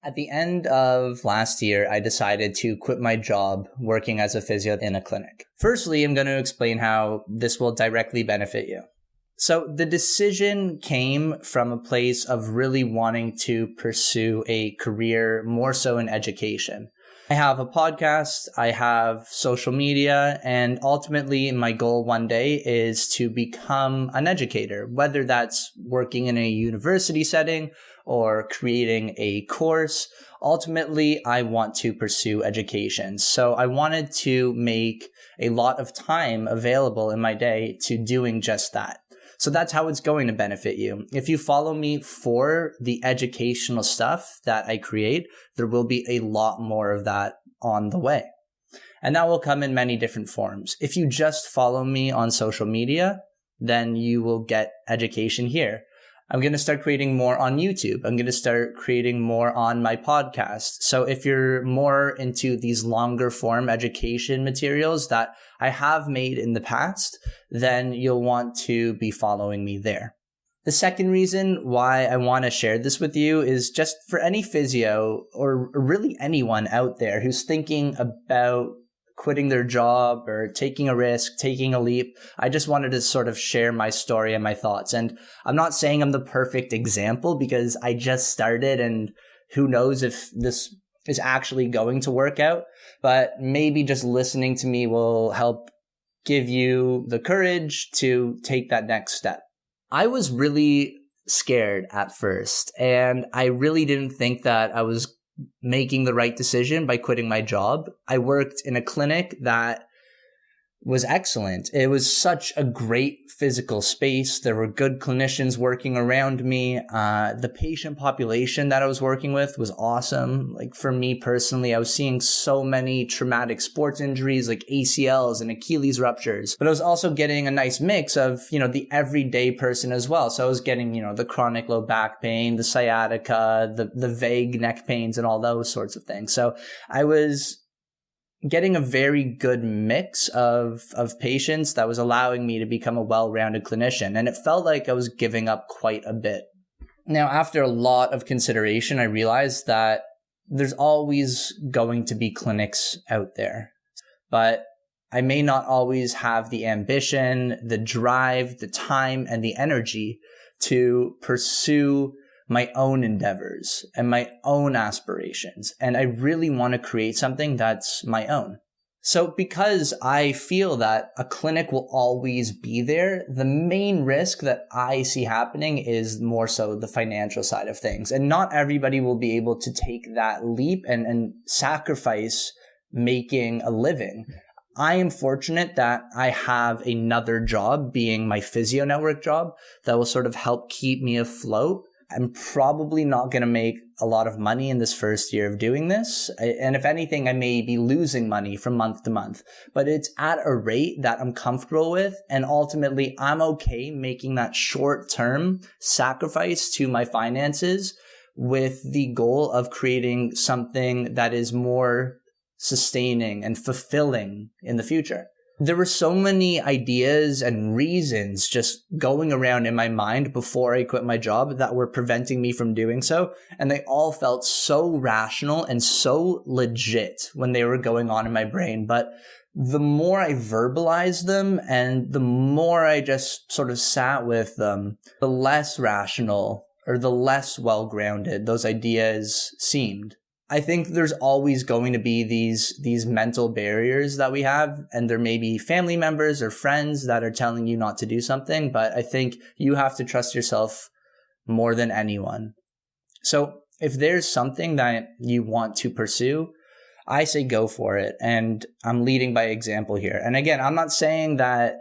At the end of last year, I decided to quit my job working as a physio in a clinic. Firstly, I'm going to explain how this will directly benefit you. So the decision came from a place of really wanting to pursue a career more so in education. I have a podcast, I have social media, and ultimately my goal one day is to become an educator, whether that's working in a university setting or creating a course. Ultimately, I want to pursue education. So I wanted to make a lot of time available in my day to doing just that. So that's how it's going to benefit you. If you follow me for the educational stuff that I create, there will be a lot more of that on the way. And that will come in many different forms. If you just follow me on social media, then you will get education here. I'm going to start creating more on YouTube. I'm going to start creating more on my podcast. So if you're more into these longer form education materials that I have made in the past, then you'll want to be following me there. The second reason why I want to share this with you is just for any physio or really anyone out there who's thinking about quitting their job or taking a risk, taking a leap. I just wanted to sort of share my story and my thoughts. And I'm not saying I'm the perfect example because I just started and who knows if this is actually going to work out, but maybe just listening to me will help give you the courage to take that next step. I was really scared at first, and I really didn't think that I was making the right decision by quitting my job. I worked in a clinic that was excellent. It was such a great physical space. There were good clinicians working around me. The patient population that I was working with was awesome. Like for me personally, I was seeing so many traumatic sports injuries like ACLs and Achilles ruptures, but I was also getting a nice mix of, the everyday person as well. So I was getting, the chronic low back pain, the sciatica, the vague neck pains and all those sorts of things. So I was getting a very good mix of patients that was allowing me to become a well-rounded clinician. And it felt like I was giving up quite a bit. Now, after a lot of consideration, I realized that there's always going to be clinics out there, but I may not always have the ambition, the drive, the time, and the energy to pursue my own endeavors and my own aspirations. And I really want to create something that's my own. So because I feel that a clinic will always be there, the main risk that I see happening is more so the financial side of things. And not everybody will be able to take that leap and sacrifice making a living. I am fortunate that I have another job, being my physio network job, that will sort of help keep me afloat. I'm probably not going to make a lot of money in this first year of doing this. And if anything, I may be losing money from month to month, but it's at a rate that I'm comfortable with. And ultimately, I'm okay making that short-term sacrifice to my finances with the goal of creating something that is more sustaining and fulfilling in the future. There were so many ideas and reasons just going around in my mind before I quit my job that were preventing me from doing so. And they all felt so rational and so legit when they were going on in my brain. But the more I verbalized them and the more I just sort of sat with them, the less rational or the less well-grounded those ideas seemed. I think there's always going to be these mental barriers that we have, and there may be family members or friends that are telling you not to do something, but I think you have to trust yourself more than anyone. So if there's something that you want to pursue, I say go for it, and I'm leading by example here. And again, I'm not saying that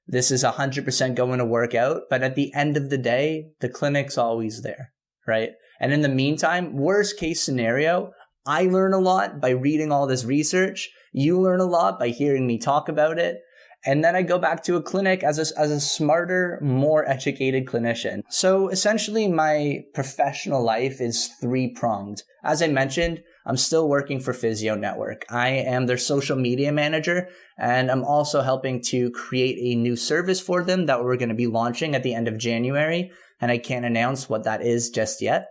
this is 100% going to work out, but at the end of the day, the clinic's always there, right? And in the meantime, worst case scenario, I learn a lot by reading all this research. You learn a lot by hearing me talk about it. And then I go back to a clinic as a smarter, more educated clinician. So essentially, my professional life is three-pronged. As I mentioned, I'm still working for Physio Network. I am their social media manager, and I'm also helping to create a new service for them that we're going to be launching at the end of January. And I can't announce what that is just yet.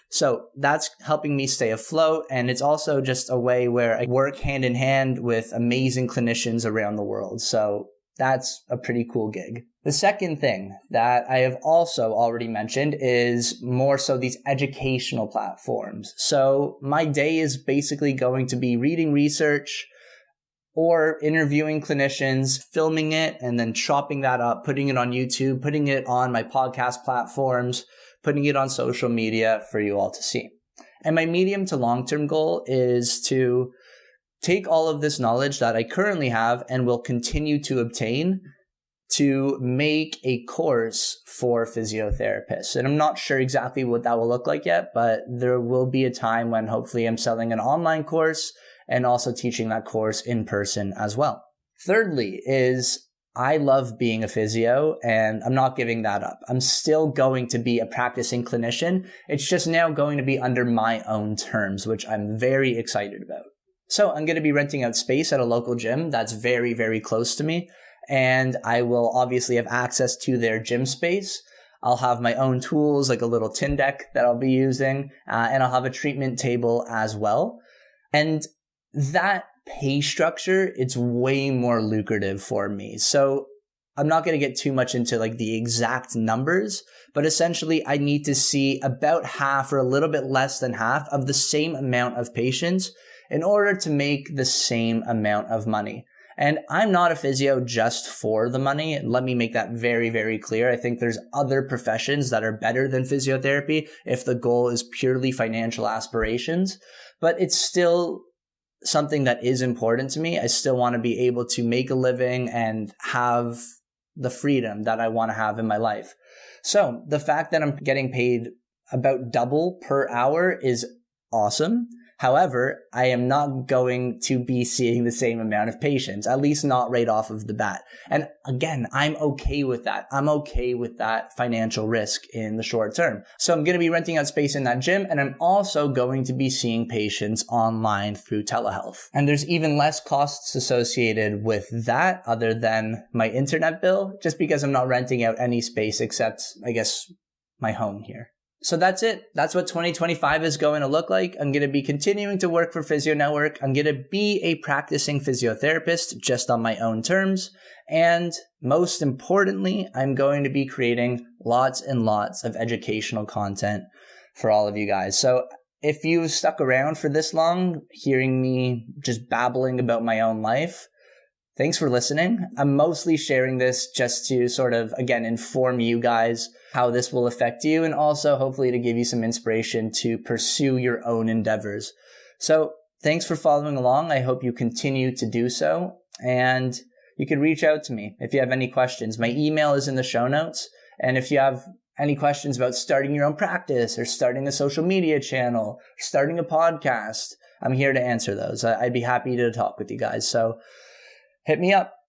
So that's helping me stay afloat. And it's also just a way where I work hand in hand with amazing clinicians around the world. So that's a pretty cool gig. The second thing that I have also already mentioned is more so these educational platforms. So my day is basically going to be reading research or interviewing clinicians, filming it, and then chopping that up, putting it on YouTube, putting it on my podcast platforms, putting it on social media for you all to see. And my medium to long-term goal is to take all of this knowledge that I currently have and will continue to obtain to make a course for physiotherapists. And I'm not sure exactly what that will look like yet, but there will be a time when hopefully I'm selling an online course and also teaching that course in person as well. Thirdly is I love being a physio and I'm not giving that up. I'm still going to be a practicing clinician. It's just now going to be under my own terms, which I'm very excited about. So I'm going to be renting out space at a local gym that's very, very close to me. And I will obviously have access to their gym space. I'll have my own tools, like a little tin deck that I'll be using, and I'll have a treatment table as well. And that pay structure, it's way more lucrative for me. So I'm not going to get too much into like the exact numbers, but essentially I need to see about half or a little bit less than half of the same amount of patients in order to make the same amount of money. And I'm not a physio just for the money. Let me make that very, very clear. I think there's other professions that are better than physiotherapy if the goal is purely financial aspirations, but it's still something that is important to me. I still want to be able to make a living and have the freedom that I want to have in my life. So the fact that I'm getting paid about double per hour is awesome. However, I am not going to be seeing the same amount of patients, at least not right off of the bat. And again, I'm okay with that. I'm okay with that financial risk in the short term. So I'm going to be renting out space in that gym, and I'm also going to be seeing patients online through telehealth. And there's even less costs associated with that other than my internet bill, just because I'm not renting out any space except, I guess, my home here. So that's it. That's what 2025 is going to look like. I'm going to be continuing to work for Physio Network. I'm going to be a practicing physiotherapist just on my own terms. And most importantly, I'm going to be creating lots and lots of educational content for all of you guys. So if you've stuck around for this long, hearing me just babbling about my own life, thanks for listening. I'm mostly sharing this just to sort of, again, inform you guys how this will affect you and also hopefully to give you some inspiration to pursue your own endeavors. So thanks for following along. I hope you continue to do so. And you can reach out to me if you have any questions. My email is in the show notes. And if you have any questions about starting your own practice or starting a social media channel, starting a podcast, I'm here to answer those. I'd be happy to talk with you guys. So hit me up.